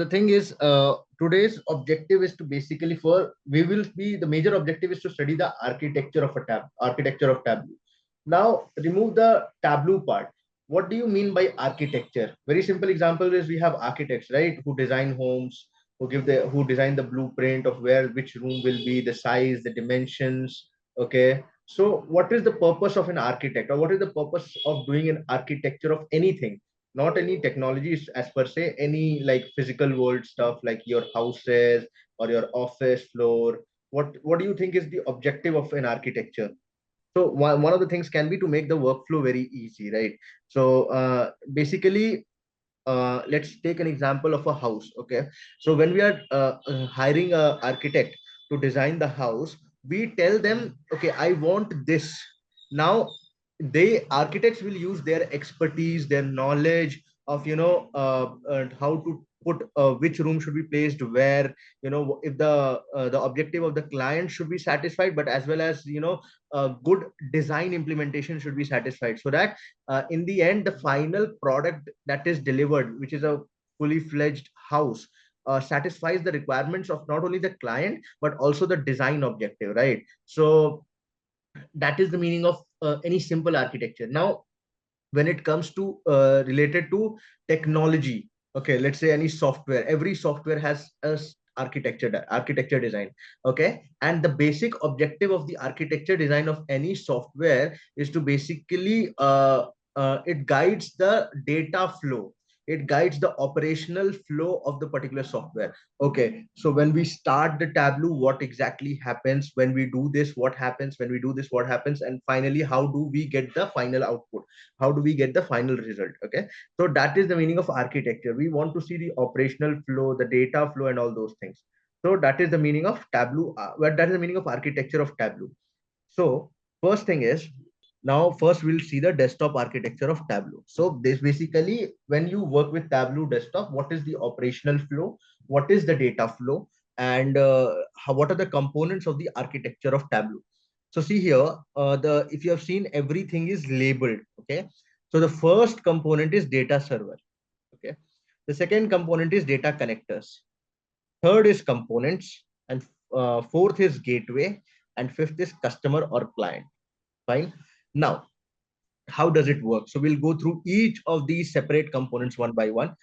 the thing is, today's objective is to basically the major objective is to study the architecture of Tableau. Now, remove the Tableau part. What do you mean by architecture? Very simple example is we have architects, right, who design homes, who design the blueprint of where which room will be, the size, the dimensions. Okay, so what is the purpose of an architect, or what is the purpose of doing an architecture of anything? Not any technologies as per se, any like physical world stuff like your houses or your office floor. What do you think is the objective of an architecture? So one of the things can be to make the workflow very easy, right? So basically, let's take an example of a house. Okay, so when we are hiring a architect to design the house, we tell them, okay, I want this. Now they architects will use their expertise, their knowledge of how to put which room should be placed where, if the objective of the client should be satisfied, but as well as good design implementation should be satisfied, so that in the end the final product that is delivered, which is a fully fledged house, satisfies the requirements of not only the client but also the design objective, right? So that is the meaning of any simple architecture. Now when it comes to related to technology, okay, let's say any software, every software has architecture design. Okay, and the basic objective of the architecture design of any software is to basically it guides the data flow, it guides the operational flow of the particular software. Okay, so when we start the Tableau, what exactly happens? When we do this, what happens? When we do this, what happens? And finally, how do we get the final output? How do we get the final result? Okay, so that is the meaning of architecture. We want to see the operational flow, the data flow, and all those things. So that is the meaning of Tableau. That is the meaning of architecture of Tableau. So first thing is, now first we'll see the desktop architecture of Tableau. So this basically, when you work with Tableau desktop, what is the operational flow, what is the data flow, and what are the components of the architecture of Tableau? So see here, the if you have seen, everything is labeled. Okay, so the first component is data server. Okay, the second component is data connectors. Third is components, and fourth is gateway, and fifth is customer or client. Fine. Now, how does it work? So we'll go through each of these separate components one by one.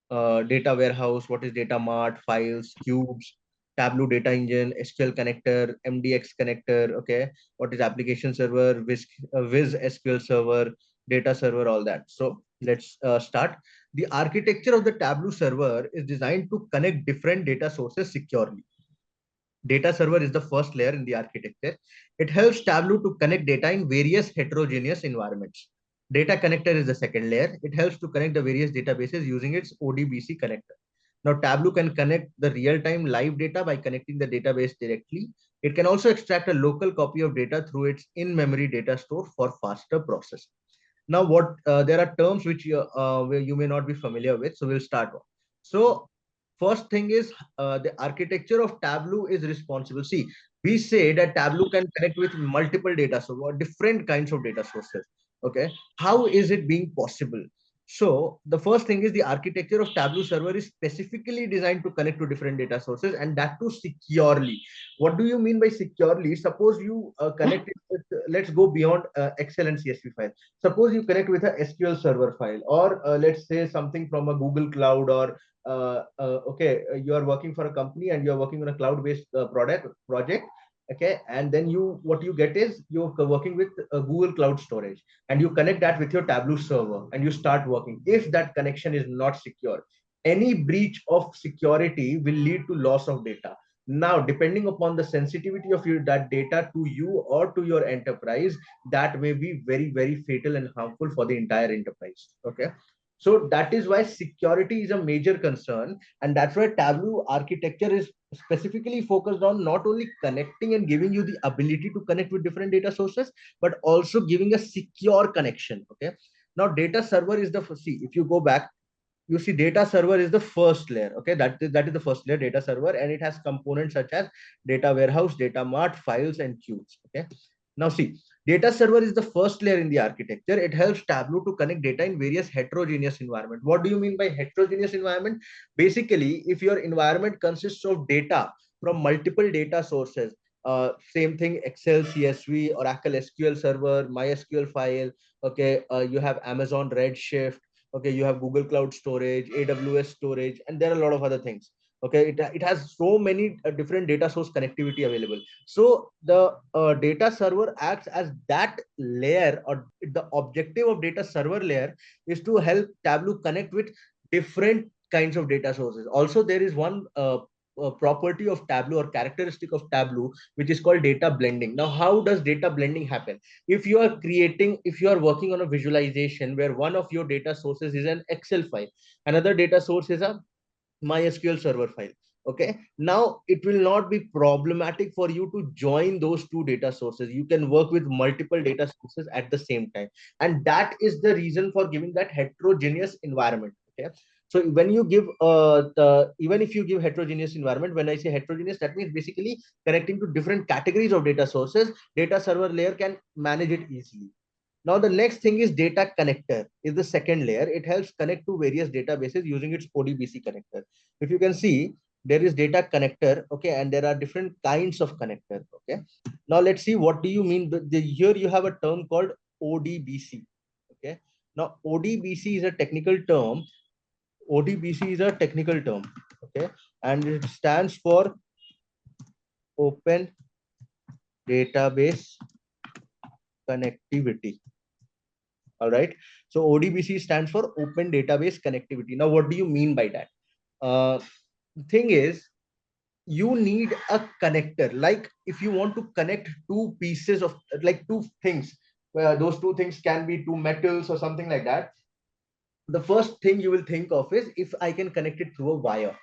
Data warehouse, what is data mart, files, cubes, Tableau data engine, SQL connector, MDX connector. Okay, what is application server, Viz SQL server, data server, all that. So let's start. The architecture of the Tableau server is designed to connect different data sources securely. Data server is the first layer in the architecture. It helps Tableau to connect data in various heterogeneous environments. Data connector is the second layer. It helps to connect the various databases using its ODBC connector. Now, Tableau can connect the real-time live data by connecting the database directly. It can also extract a local copy of data through its in-memory data store for faster processing. Now, what there are terms which where you may not be familiar with, so we'll start. So first thing is, the architecture of Tableau is responsible. See, we say that Tableau can connect with multiple data sources, different kinds of data sources. Okay, how is it being possible? So the first thing is, the architecture of Tableau server is specifically designed to connect to different data sources, and that too securely. What do you mean by securely? Suppose you connect it with, let's go beyond Excel and CSV file. Suppose you connect with a SQL server file, or let's say something from a Google Cloud, or okay, you are working for a company and you are working on a cloud-based project. Okay, and then what you get is you're working with Google Cloud Storage, and you connect that with your Tableau server, and you start working. If that connection is not secure, any breach of security will lead to loss of data. Now, depending upon the sensitivity of that data to you or to your enterprise, that may be very, very fatal and harmful for the entire enterprise. Okay, so that is why security is a major concern, and that's why Tableau architecture is specifically focused on not only connecting and giving you the ability to connect with different data sources, but also giving a secure connection. Okay, now data server is the, see, if you go back, you see data server is the first layer. Okay, that is the first layer, data server, and it has components such as data warehouse, data mart, files, and cubes. Okay, Now see, data server is the first layer in the architecture. It helps Tableau to connect data in various heterogeneous environment. What do you mean by heterogeneous environment? Basically, if your environment consists of data from multiple data sources, same thing, Excel, CSV, Oracle SQL Server, MySQL file, okay, you have Amazon Redshift, okay, you have Google Cloud Storage, AWS storage, and there are a lot of other things. Okay, it has so many different data source connectivity available. So the data server acts as that layer, or the objective of data server layer is to help Tableau connect with different kinds of data sources. Also, there is one property of Tableau or characteristic of Tableau, which is called data blending. Now, how does data blending happen? If you are working on a visualization where one of your data sources is an Excel file, another data source is a MySQL server file. Okay. Now it will not be problematic for you to join those two data sources. You can work with multiple data sources at the same time. And that is the reason for giving that heterogeneous environment. Okay. So when you give even if you give heterogeneous environment, when I say heterogeneous, that means basically connecting to different categories of data sources, data server layer can manage it easily. Now, the next thing is data connector is the second layer. It helps connect to various databases using its ODBC connector. If you can see, there is data connector, okay, and there are different kinds of connector, okay. Now, let's see what do you mean. Here you have a term called ODBC, okay. Now, ODBC is a technical term. ODBC is a technical term, okay, and it stands for Open Database Connectivity. All right. So ODBC stands for Open Database Connectivity. Now, what do you mean by that? Thing is, you need a connector. Like if you want to connect two pieces of, like two things, where those two things can be two metals or something like that, the first thing you will think of is if I can connect it through a wire.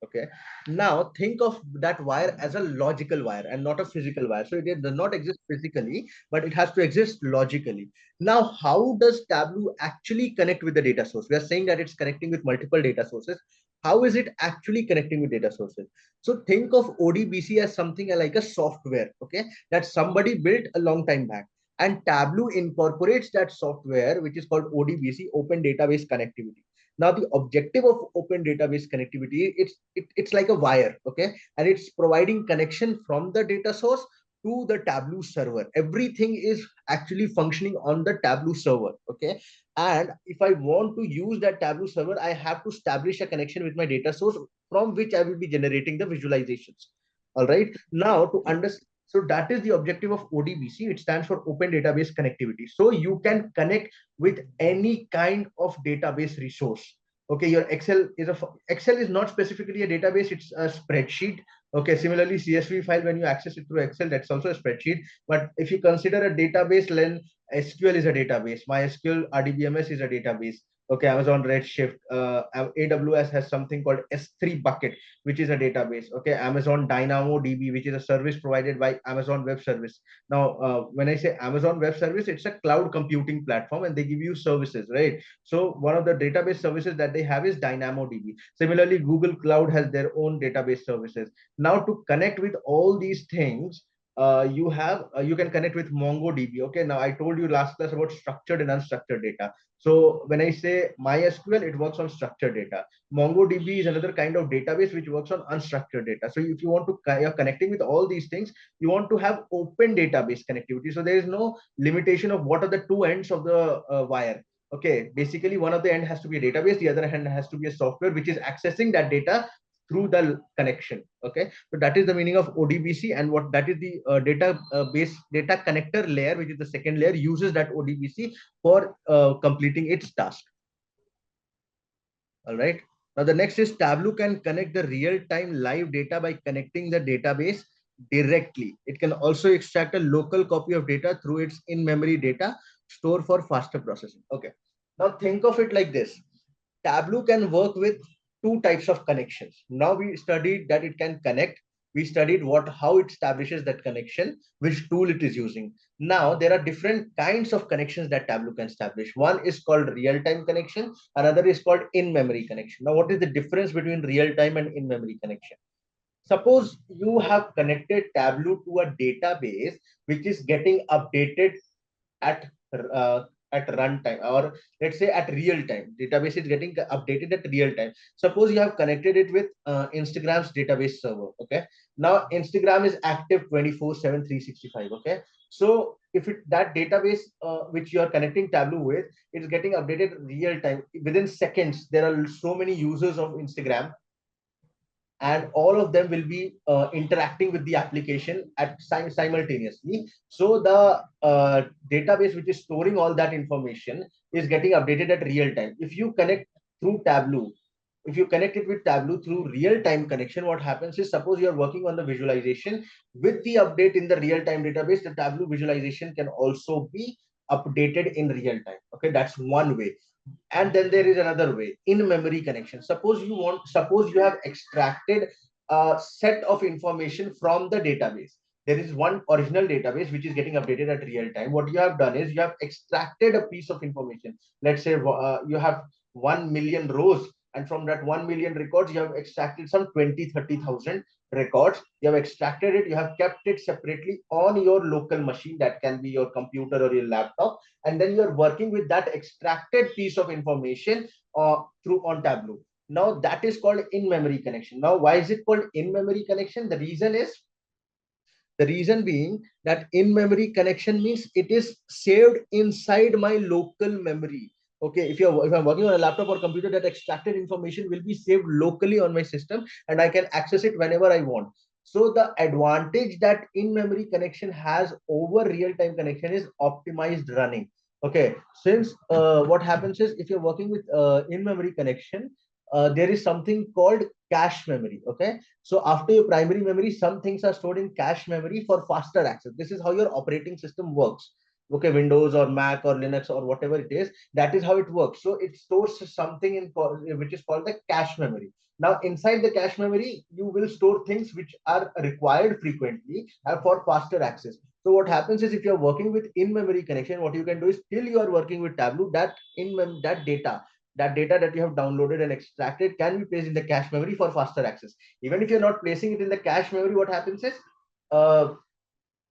Okay. Now think of that wire as a logical wire and not a physical wire. So it does not exist physically, but it has to exist logically. Now, how does Tableau actually connect with the data source? We are saying that it's connecting with multiple data sources. How is it actually connecting with data sources? So think of ODBC as something like a software, okay, that somebody built a long time back, and Tableau incorporates that software, which is called ODBC, Open Database Connectivity. Now, the objective of Open Database Connectivity, it's like a wire, okay, and it's providing connection from the data source to the Tableau server. Everything is actually functioning on the Tableau server, okay. And if I want to use that Tableau server, I have to establish a connection with my data source from which I will be generating the visualizations. All right. Now, to understand, so that is the objective of ODBC. It stands for Open Database Connectivity. So you can connect with any kind of database resource. Okay, your Excel is not specifically a database; it's a spreadsheet. Okay, similarly, CSV file, when you access it through Excel, that's also a spreadsheet. But if you consider a database, then SQL is a database. MySQL RDBMS is a database. Okay, Amazon Redshift, AWS has something called S3 bucket, which is a database. Okay, Amazon DynamoDB, which is a service provided by Amazon Web Service. Now, when I say Amazon Web Service, it's a cloud computing platform, and they give you services, right? So one of the database services that they have is DynamoDB. Similarly, Google Cloud has their own database services. Now, to connect with all these things, you can connect with MongoDB. Okay, now I told you last class about structured and unstructured data. So when I say MySQL, it works on structured data. MongoDB is another kind of database which works on unstructured data. So if you want to, you're connecting with all these things, you want to have open database connectivity. So there is no limitation of what are the two ends of the wire. Okay, basically one of the end has to be a database, the other hand has to be a software which is accessing that data through the connection. Okay, so that is the meaning of ODBC, and what that is the data connector layer, which is the second layer, uses that ODBC for completing its task. All right. Now the next is Tableau can connect the real-time live data by connecting the database directly. It can also extract a local copy of data through its in-memory data store for faster processing. Okay. Now think of it like this. Tableau can work with two types of connections. Now we studied that it can connect. We studied how it establishes that connection, which tool it is using. Now there are different kinds of connections that Tableau can establish. One is called real-time connection. Another is called in-memory connection. Now, what is the difference between real-time and in-memory connection? Suppose you have connected Tableau to a database which is getting updated at uh, at runtime, or let's say at real time. Database is getting updated at real time. Suppose you have connected it with Instagram's database server. Okay, now Instagram is active 24/7 365. Okay, so if that database which you are connecting Tableau with, it's getting updated real time within seconds. There are so many users of Instagram, and all of them will be interacting with the application at simultaneously. So the database which is storing all that information is getting updated at real time. If you connect through Tableau, if you connect it with Tableau through real-time connection, what happens is, suppose you're working on the visualization with the update in the real-time database, the Tableau visualization can also be updated in real time. Okay, that's one way. And then there is another way, in memory connection. Suppose you have extracted a set of information from the database. There is one original database which is getting updated at real time. What you have done is, you have extracted a piece of information. Let's say you have 1 million rows, and from that 1 million records, you have extracted some 20-30,000 records. You have extracted it, you have kept it separately on your local machine, that can be your computer or your laptop, and then you're working with that extracted piece of information through on Tableau. Now that is called in-memory connection. Now, why is it called in-memory connection? The reason being that in-memory connection means it is saved inside my local memory. Okay, if I'm working on a laptop or computer, that extracted information will be saved locally on my system, and I can access it whenever I want. So the advantage that in-memory connection has over real-time connection is optimized running. Okay, since what happens is, if you're working with in-memory connection, there is something called cache memory. Okay, so after your primary memory, some things are stored in cache memory for faster access. This is how your operating system works. Okay, Windows or Mac or Linux or whatever it is, that is how it works. So it stores something in which is called the cache memory. Now inside the cache memory, you will store things which are required frequently for faster access. So what happens is, if you're working with in-memory connection, what you can do is, till you are working with Tableau, that data that you have downloaded and extracted can be placed in the cache memory for faster access. Even if you're not placing it in the cache memory, what happens is, uh,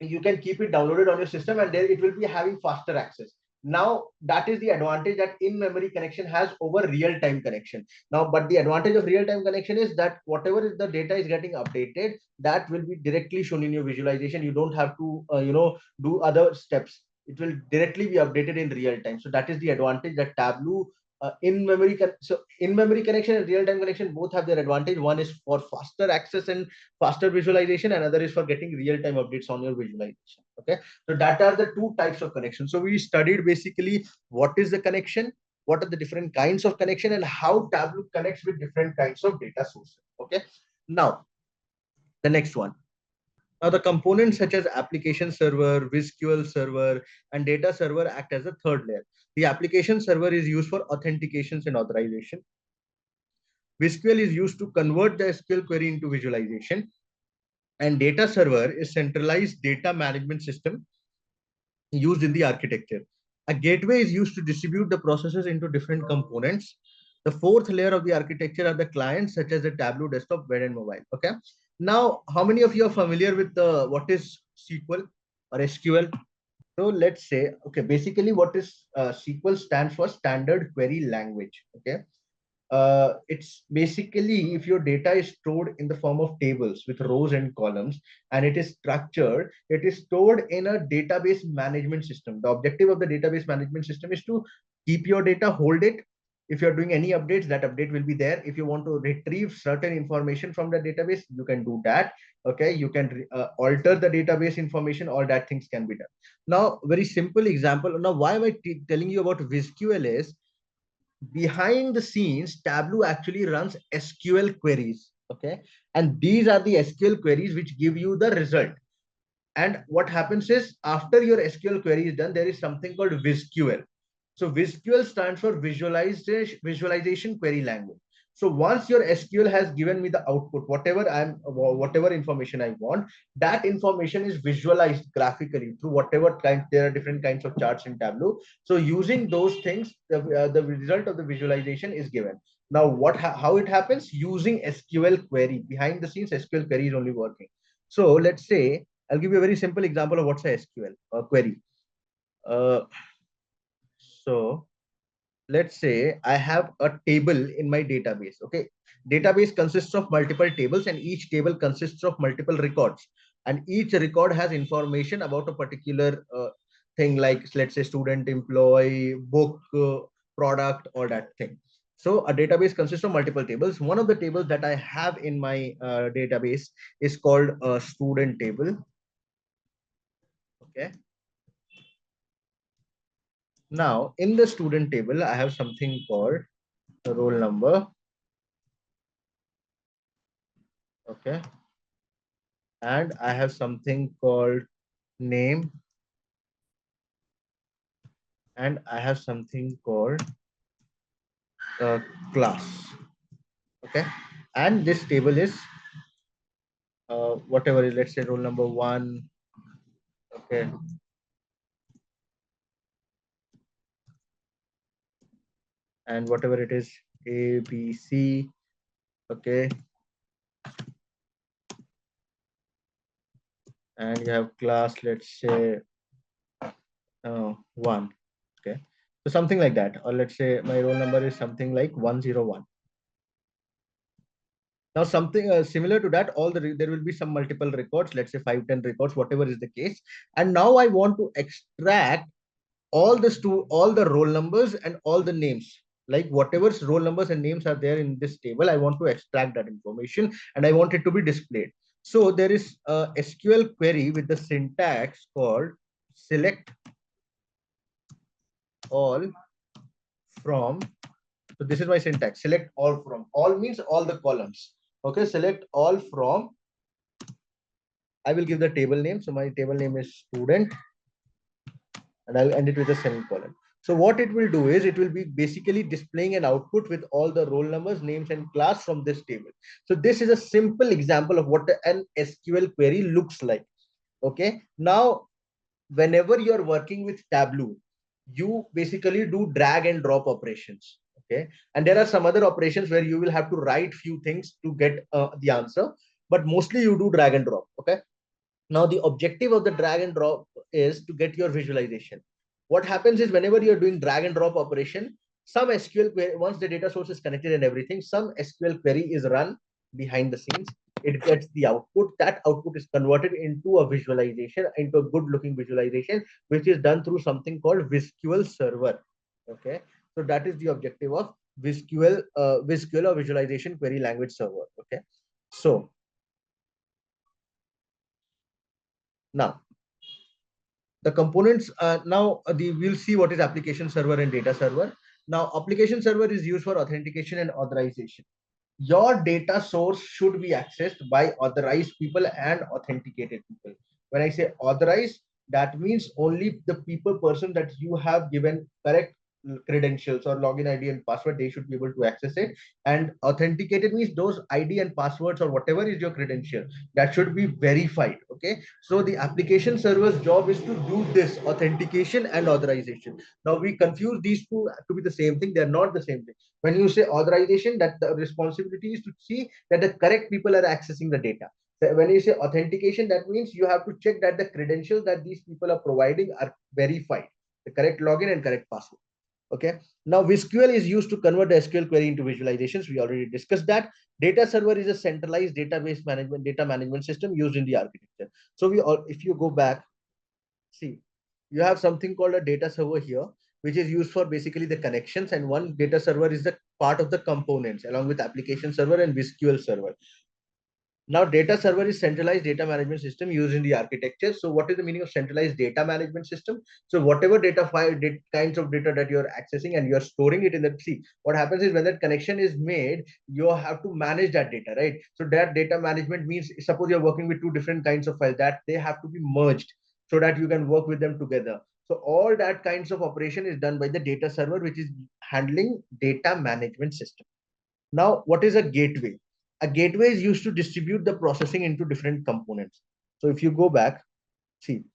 you can keep it downloaded on your system, and there it will be having faster access. Now that is the advantage that in-memory connection has over real-time connection. Now, but the advantage of real-time connection is that whatever is the data is getting updated, that will be directly shown in your visualization. You don't have to do other steps. It will directly be updated in real time. So that is the advantage that Tableau in-memory connection and real-time connection both have their advantage. One is for faster access and faster visualization, and other is for getting real-time updates on your visualization. Okay, so that are the two types of connection. So we studied basically what is the connection, what are the different kinds of connection, and how Tableau connects with different kinds of data sources. Okay, now the next one. Now the components such as application server, vSQL server, and data server act as a third layer. The application server is used for authentications and authorization. vSQL is used to convert the SQL query into visualization, and data server is centralized data management system used in the architecture. A gateway is used to distribute the processes into different components. The fourth layer of the architecture are the clients such as the Tableau desktop, web, and mobile. Okay. Now, how many of you are familiar with what is SQL or SQL? So let's say, okay, basically what is SQL stands for Standard Query Language. Okay. It's basically, if your data is stored in the form of tables with rows and columns, and it is structured, it is stored in a database management system. The objective of the database management system is to keep your data, hold it. If you're doing any updates, that update will be there. If you want to retrieve certain information from the database, you can do that. Okay, you can alter the database information. All that things can be done. Now, very simple example. Now, why am I telling you about vSQL is, behind the scenes, Tableau actually runs SQL queries. Okay. And these are the SQL queries which give you the result. And what happens is, after your SQL query is done, there is something called vSQL. So vSQL stands for visualization query language. So once your SQL has given me the output, whatever information I want, that information is visualized graphically through whatever kind. There are different kinds of charts in Tableau. So using those things, the result of the visualization is given. Now, how it happens? Using SQL query. Behind the scenes, SQL query is only working. So let's say, I'll give you a very simple example of what's a SQL query. Uh, so let's say I have a table in my database. Okay. Database consists of multiple tables, and each table consists of multiple records. And each record has information about a particular thing, like let's say student, employee, book, product, all that thing. So a database consists of multiple tables. One of the tables that I have in my database is called a student table. Okay. Now in the student table, I have something called the roll number. Okay. And I have something called name, and I have something called class. Okay. And this table is whatever is, let's say roll number one. Okay. And whatever it is, A, B, C. Okay. And you have class, let's say one. Okay. So something like that. Or let's say my roll number is something like 101. Now something similar to that, there will be some multiple records, let's say 5, 10 records, whatever is the case. And now I want to extract all the roll numbers and all the names, like whatever roll numbers and names are there in this table. I want to extract that information and I want it to be displayed. So there is a SQL query with the syntax called select all from. So this is my syntax: select all from. All means all the columns. Okay, select all from. I will give the table name. So my table name is student, and I'll end it with a semicolon. So what it will do is it will be basically displaying an output with all the roll numbers, names, and class from this table. So this is a simple example of what an SQL query looks like. Okay. Now, whenever you're working with Tableau, you basically do drag and drop operations. Okay. And there are some other operations where you will have to write few things to get the answer, but mostly you do drag and drop. Okay. Now, the objective of the drag and drop is to get your visualization. What happens is whenever you're doing drag and drop operation, some SQL query, once the data source is connected and everything, some SQL query is run behind the scenes. It gets the output. That output is converted into a visualization, into a good looking visualization, which is done through something called VisQL server. Okay. So that is the objective of VisQL or visualization query language server. Okay. So now the components we'll see what is application server and data server. Now application server is used for authentication and authorization. Your data source should be accessed by authorized people and authenticated people. When I say authorized, that means only the person that you have given correct credentials or login ID and password, they should be able to access it. And authenticated means those ID and passwords or whatever is your credential, that should be verified. Okay. So the application server's job is to do this authentication and authorization. Now we confuse these two to be the same thing. They're not the same thing. When you say authorization, that the responsibility is to see that the correct people are accessing the data. So when you say authentication, that means you have to check that the credentials that these people are providing are verified, the correct login and correct password. Okay. Now VisQL is used to convert the SQL query into visualizations. We already discussed that. Data server is a centralized data management system used in the architecture. So if you go back, see, you have something called a data server here, which is used for basically the connections, and one data server is the part of the components along with application server and VisQL server. Now, data server is centralized data management system used in the architecture. So what is the meaning of centralized data management system? So whatever kinds of data that you're accessing and you're storing it in the, see, what happens is when that connection is made, you have to manage that data, right? So that data management means, suppose you're working with two different kinds of files, that they have to be merged so that you can work with them together. So all that kinds of operation is done by the data server, which is handling data management system. Now, what is a gateway? A gateway is used to distribute the processing into different components. So if you go back, see,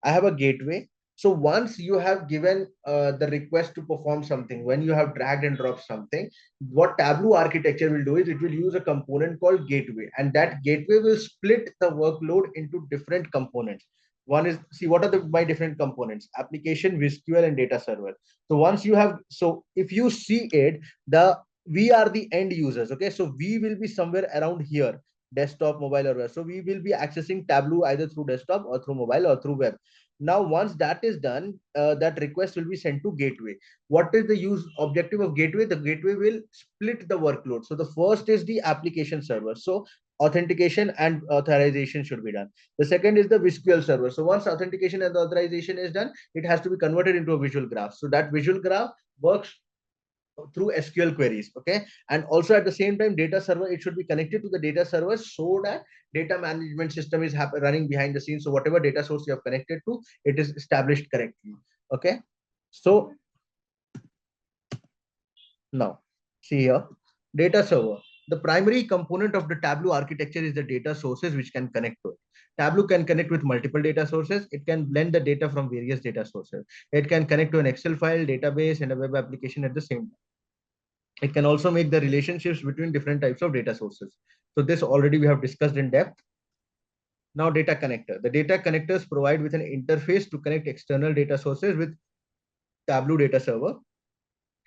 I have a gateway. So once you have given the request to perform something, when you have dragged and dropped something, what Tableau architecture will do is it will use a component called gateway, and that gateway will split the workload into different components. One is, see, what are the my different components? Application, vSQL, and data server. So once you have, so if you see it, the we are the end users. Okay, so we will be somewhere around here, desktop, mobile, or web. So we will be accessing Tableau either through desktop or through mobile or through web. Now once that is done, that request will be sent to gateway. What is the use objective of gateway? The gateway will split the workload. So the first is the application server, so authentication and authorization should be done. The second is the vSQL server. So once authentication and the authorization is done, it has to be converted into a visual graph. So that visual graph works through SQL queries. Okay. And also at the same time, data server, it should be connected to the data server so that data management system is running behind the scenes. So whatever data source you have connected to, it is established correctly. Okay. So now see here, data server. The primary component of the Tableau architecture is the data sources which can connect to it. Tableau can connect with multiple data sources. It can blend the data from various data sources. It can connect to an Excel file, database, and a web application at the same time. It can also make the relationships between different types of data sources. So this already we have discussed in depth. Now data connector. The data connectors provide with an interface to connect external data sources with Tableau data server.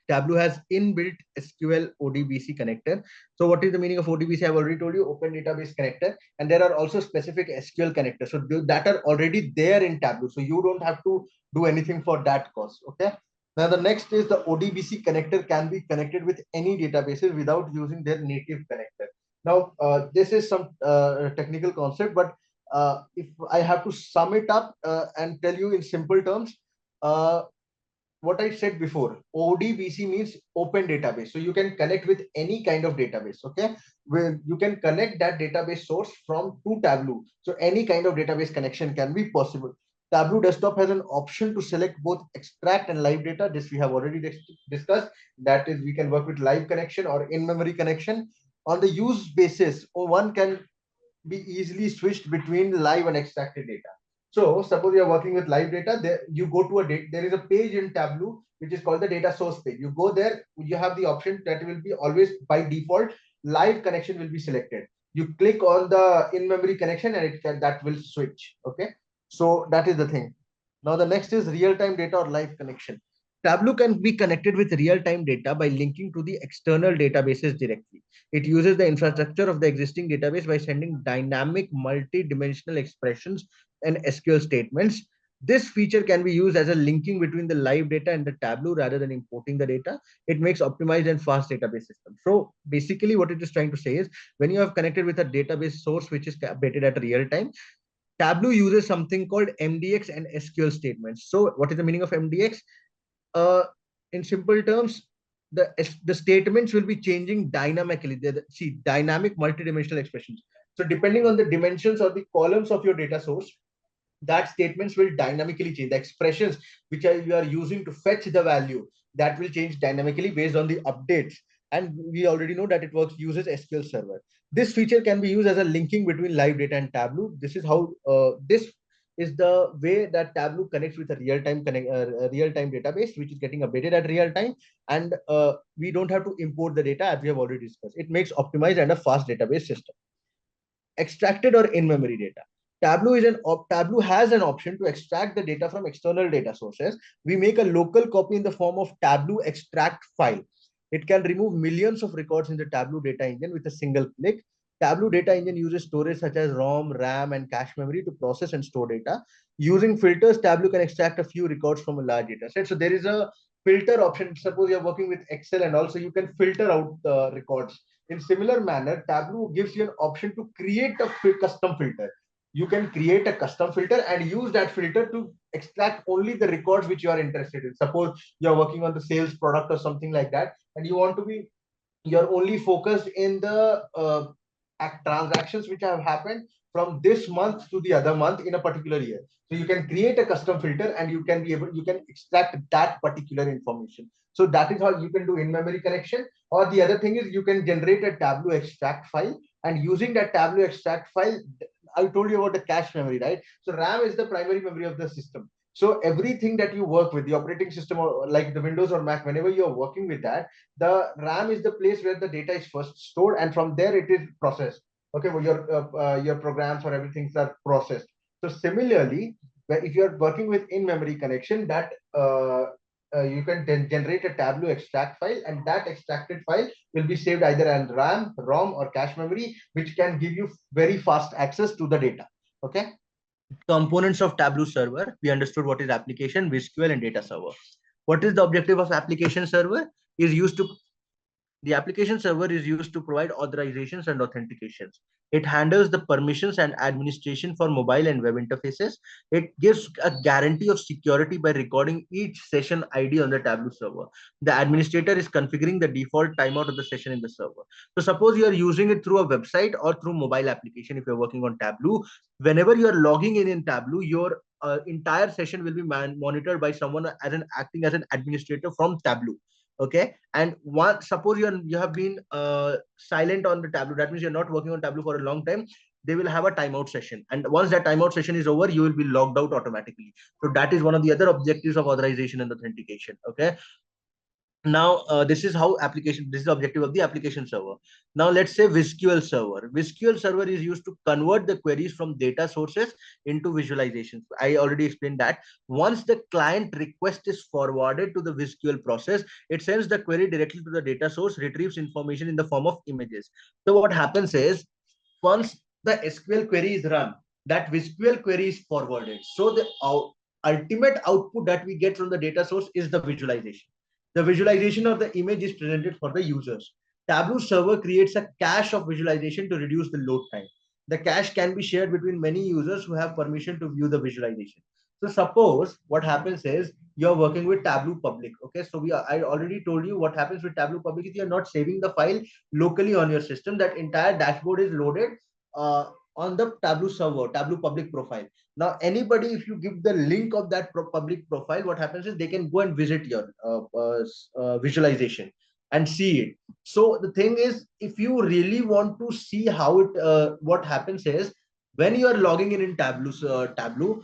Tableau has inbuilt SQL ODBC connector. So what is the meaning of ODBC? I've already told you, Open Database Connector. And there are also specific SQL connectors. So that are already there in Tableau. So you don't have to do anything for that cost. Okay. Now the next is the ODBC connector can be connected with any databases without using their native connector. Now this is some technical concept, but if I have to sum it up and tell you in simple terms, uh, what I said before, ODBC means open database. So you can connect with any kind of database. Okay, where you can connect that database source from to Tableau. So any kind of database connection can be possible. Tableau desktop has an option to select both extract and live data. This we have already discussed. That is, we can work with live connection or in-memory connection. On the use basis, one can be easily switched between live and extracted data. So suppose you are working with live data, there you go to a date. There is a page in Tableau which is called the data source page. You go there, you have the option that will be always by default live connection will be selected. You click on the in-memory connection and that will switch. Okay, so that is the thing. Now the next is real-time data or live connection. Tableau can be connected with real-time data by linking to the external databases directly. It uses the infrastructure of the existing database by sending dynamic multi-dimensional expressions and SQL statements. This feature can be used as a linking between the live data and the Tableau rather than importing the data. It makes optimized and fast database system. So basically what it is trying to say is when you have connected with a database source which is updated at real time, Tableau uses something called MDX and SQL statements. So what is the meaning of MDX? uh, in simple terms, the statements will be changing dynamically. See, dynamic multidimensional expressions. So depending on the dimensions or the columns of your data source, that statements will dynamically change. The expressions which you are using to fetch the value, that will change dynamically based on the updates. And we already know that it works uses SQL Server. This feature can be used as a linking between live data and Tableau. This is how this is the way that Tableau connects with a real-time database, which is getting updated at real time. And we don't have to import the data as we have already discussed. It makes optimized and a fast database system. Extracted or in-memory data. Tableau has an option to extract the data from external data sources. We make a local copy in the form of Tableau extract file. It can remove millions of records in the Tableau data engine with a single click. Tableau data engine uses storage such as ROM, RAM, and cache memory to process and store data. Using filters, Tableau can extract a few records from a large data set. So there is a filter option. Suppose you're working with Excel and also you can filter out the records. In similar manner, Tableau gives you an option to create a custom filter. You can create a custom filter and use that filter to extract only the records which you are interested in. Suppose you're working on the sales product or something like that, and you want to be, you're only focused in the transactions which have happened from this month to the other month in a particular year. So you can create a custom filter and you can extract that particular information. So that is how you can do in-memory connection. Or the other thing is you can generate a Tableau extract file, and using that Tableau extract file, I told you about the cache memory, right? So RAM is the primary memory of the system. So everything that you work with, the operating system, or like the Windows or Mac, whenever you are working with that, the RAM is the place where the data is first stored, and from there it is processed. Okay, well, your programs or everything are processed. So similarly, if you are working with in-memory connection, that you can then generate a Tableau extract file, and that extracted file will be saved either on RAM, ROM, or cache memory, which can give you very fast access to the data. Okay. Components of Tableau server. We understood what is application, vSQL, and data server. What is the objective of application server? Is used to The application server is used to provide authorizations and authentications. It handles the permissions and administration for mobile and web interfaces. It gives a guarantee of security by recording each session ID on the Tableau server. The administrator is configuring the default timeout of the session in the server. So suppose you are using it through a website or through mobile application. If you're working on Tableau, whenever you are logging in Tableau, your entire session will be monitored by someone as an acting as an administrator from Tableau. Okay, and one suppose you have been silent on the Tableau, that means you're not working on Tableau for a long time. They will have a timeout session, and once that timeout session is over, you will be logged out automatically. So that is one of the other objectives of authorization and authentication. Okay, now this is the objective of the application server. Now let's say vSQL server is used to convert the queries from data sources into visualizations. I already explained that. Once the client request is forwarded to the vSQL process, it sends the query directly to the data source, retrieves information in the form of images. So what happens is, once the SQL query is run, that vSQL query is forwarded. So the ultimate output that we get from the data source is the visualization. The visualization of the image is presented for the users. Tableau server creates a cache of visualization to reduce the load time. The cache can be shared between many users who have permission to view the visualization. So suppose what happens is you're working with Tableau public. Okay, so I already told you what happens with Tableau public is you're not saving the file locally on your system. That entire dashboard is loaded on the Tableau server, Tableau public profile. Now, anybody, if you give the link of that public profile, what happens is they can go and visit your visualization and see it. So the thing is, if you really want to see how what happens is, when you are logging in Tableau,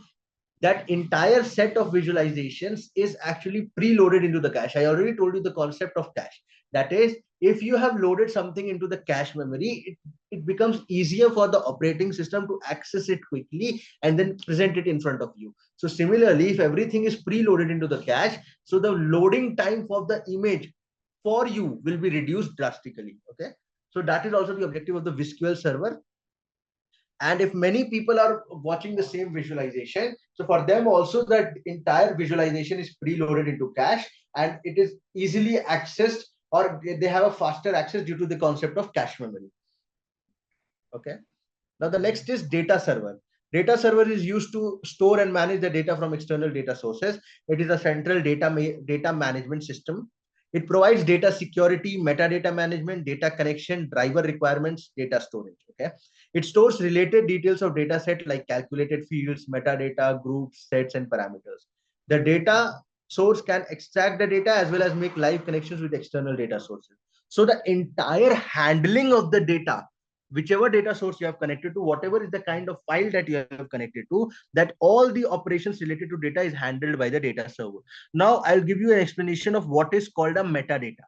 that entire set of visualizations is actually preloaded into the cache. I already told you the concept of cache. That is, if you have loaded something into the cache memory, it becomes easier for the operating system to access it quickly and then present it in front of you. So similarly, if everything is preloaded into the cache, so the loading time for the image for you will be reduced drastically. Okay. So that is also the objective of the vSQL server. And if many people are watching the same visualization, so for them also that entire visualization is preloaded into cache, and it is easily accessed, or they have a faster access due to the concept of cache memory. Okay. Now the next is data server. Data server is used to store and manage the data from external data sources. It is a central data management system. It provides data security, metadata management, data connection, driver requirements, data storage. Okay. It stores related details of data set like calculated fields, metadata, groups, sets, and parameters. The data source can extract the data as well as make live connections with external data sources. So the entire handling of the data, whichever data source you have connected to, whatever is the kind of file that you have connected to, that all the operations related to data is handled by the data server. Now, I'll give you an explanation of what is called a metadata.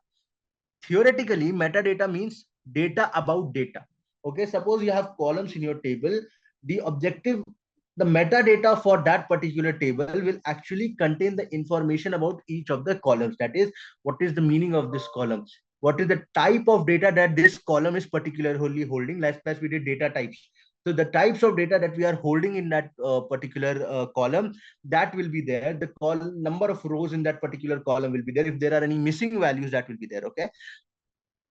Theoretically, metadata means data about data. Okay, suppose you have columns in your table. The metadata for that particular table will actually contain the information about each of the columns. That is, what is the meaning of this column? What is the type of data that this column is particularly holding? Last class we did data types. So the types of data that we are holding in that particular column, that will be there. The number of rows in that particular column will be there. If there are any missing values, that will be there. Okay.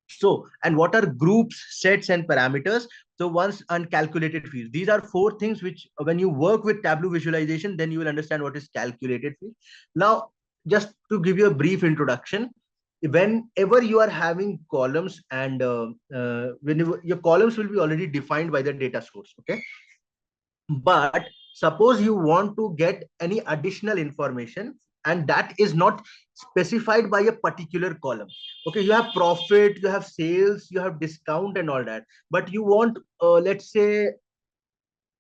So, and what are groups, sets, and parameters? So once uncalculated fields. These are four things which when you work with Tableau visualization, then you will understand what is calculated field. Now, just to give you a brief introduction, whenever you are having columns and whenever your columns will be already defined by the data source. Okay. But suppose you want to get any additional information, and that is not specified by a particular column. Okay, you have profit, you have sales, you have discount and all that, but you want let's say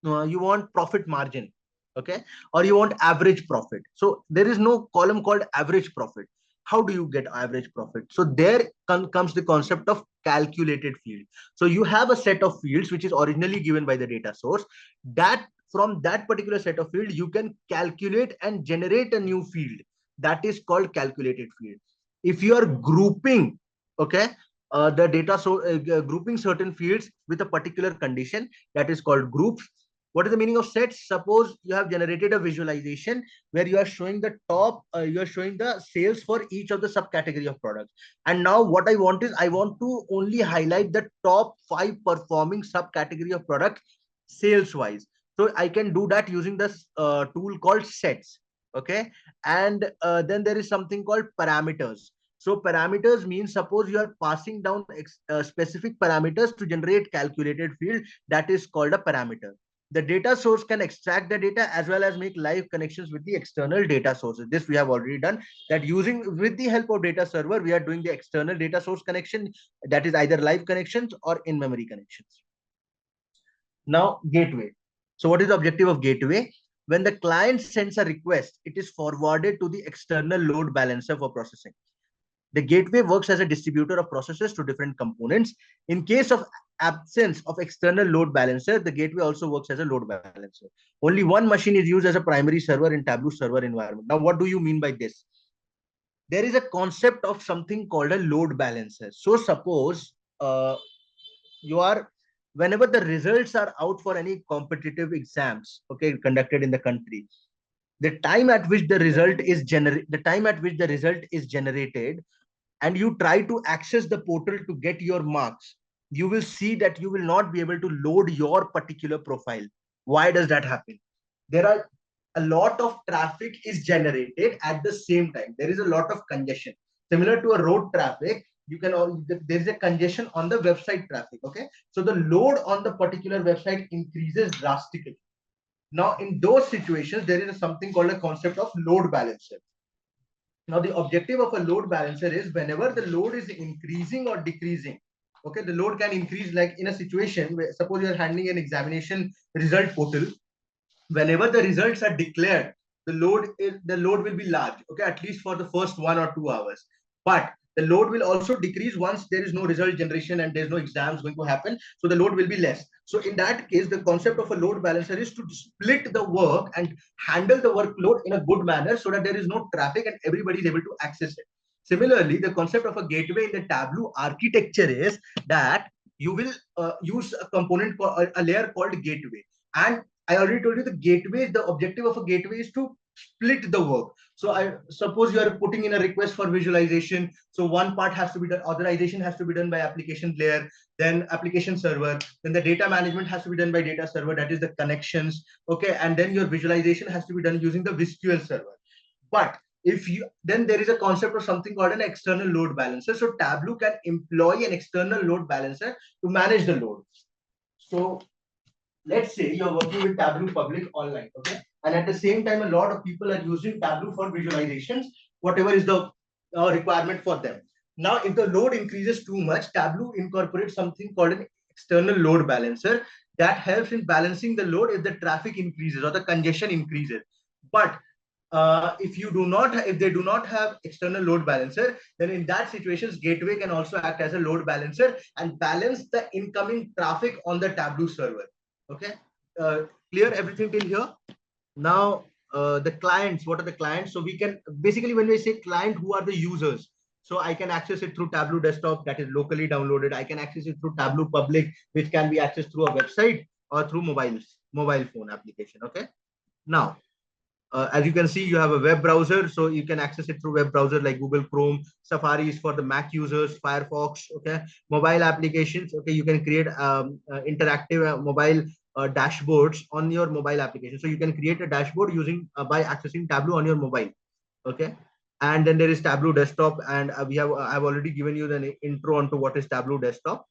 you want profit margin. Okay, or you want average profit. So there is no column called average profit. How do you get average profit? So there comes the concept of calculated field. So you have a set of fields which is originally given by the data source, that from that particular set of field you can calculate and generate a new field, that is called calculated field. If you are grouping, okay, the data, so grouping certain fields with a particular condition, that is called groups. What is the meaning of sets? Suppose you have generated a visualization where you are showing the top, you are showing the sales for each of the subcategory of products. And now what I want is, I want to only highlight the top 5 performing subcategory of product sales wise. So I can do that using this tool called sets. Okay. And then there is something called parameters. So parameters means, suppose you are passing down specific parameters to generate calculated field, that is called a parameter. The data source can extract the data as well as make live connections with the external data sources. This we have already done, that using with the help of data server, we are doing the external data source connection, that is either live connections or in-memory connections. Now, gateway. So what is the objective of gateway? When the client sends a request, it is forwarded to the external load balancer for processing. The gateway works as a distributor of processes to different components. In case of absence of external load balancer, the gateway also works as a load balancer. Only one machine is used as a primary server in Tableau server environment. Now, what do you mean by this? There is a concept of something called a load balancer. So suppose you are, whenever the results are out for any competitive exams, okay, conducted in the country, the time at which the result is generated, and you try to access the portal to get your marks, you will see that you will not be able to load your particular profile. Why does that happen? There are a lot of traffic is generated at the same time. There is a lot of congestion. Similar to a road traffic, you can all, there is a congestion on the website traffic. Okay, so the load on the particular website increases drastically. Now, in those situations, there is something called a concept of load balancer. Now, the objective of a load balancer is, whenever the load is increasing or decreasing, okay, the load can increase, like in a situation where suppose you are handling an examination result portal, whenever the results are declared, the load will be large, okay, at least for the first 1 or 2 hours. But the load will also decrease once there is no result generation and there's no exams going to happen. So the load will be less. So in that case, the concept of a load balancer is to split the work and handle the workload in a good manner so that there is no traffic and everybody is able to access it. Similarly, the concept of a gateway in the Tableau architecture is that you will use a component, a layer called gateway. And I already told you the gateway, the objective of a gateway is to split the work. So I suppose you are putting in a request for visualization. So one part has to be done, authorization has to be done by application layer, then application server, then the data management has to be done by data server, that is the connections. Okay, and then your visualization has to be done using the SQL server. But if you, then there is a concept of something called an external load balancer. So Tableau can employ an external load balancer to manage the load. So let's say you're working with Tableau public online, okay, and at the same time a lot of people are using Tableau for visualizations, whatever is the requirement for them. Now if the load increases too much, Tableau incorporates something called an external load balancer that helps in balancing the load if the traffic increases or the congestion increases. But if they do not have external load balancer, then in that situations, gateway can also act as a load balancer and balance the incoming traffic on the Tableau server. Okay, clear everything till here? Now, the clients, what are the clients? So we can basically, when we say client, who are the users? So I can access it through Tableau desktop, that is locally downloaded. I can access it through Tableau public, which can be accessed through a website or through mobile phone application. Okay. Now, as you can see, you have a web browser, so you can access it through web browser like Google Chrome. Safari is for the Mac users, Firefox. Okay, mobile applications. Okay, you can create interactive mobile dashboards on your mobile application. So you can create a dashboard using by accessing Tableau on your mobile. Okay, and then there is Tableau desktop, and I've already given you the intro onto what is Tableau desktop.